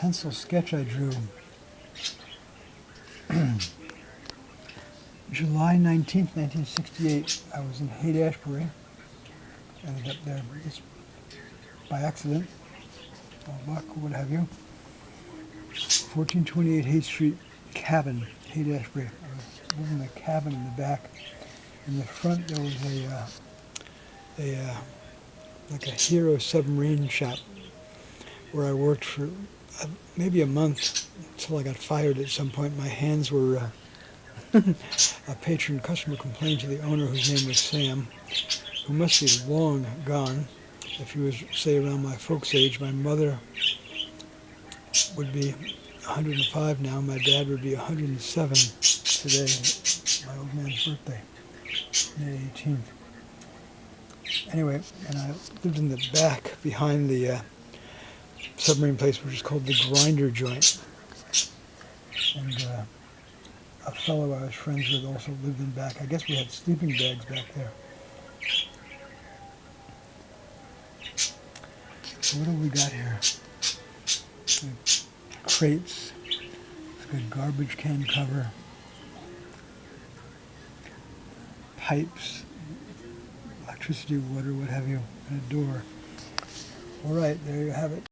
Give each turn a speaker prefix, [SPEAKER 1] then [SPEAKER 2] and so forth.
[SPEAKER 1] pencil sketch I drew. July 19th, 1968, I was in Haight-Ashbury. Ended up there just by accident, or luck, or what have you. 1428 Haight Street, cabin, Haight-Ashbury. I was living in a cabin in the back. In the front there was like a Hero submarine shop where I worked for maybe a month until I got fired at some point. My hands were, a customer complained to the owner, whose name was Sam, who must be long gone. If he was, say, around my folks' age, my mother would be 105 now. My dad would be 107 today, my old man's birthday, May 18th. Anyway, and I lived in the back behind the submarine place, which is called the Grinder Joint. And a fellow I was friends with also lived in back. I guess we had sleeping bags back there. So what do we got here? Crates. It's got a garbage can cover. Pipes. Electricity, water, what have you, and a door. All right, there you have it.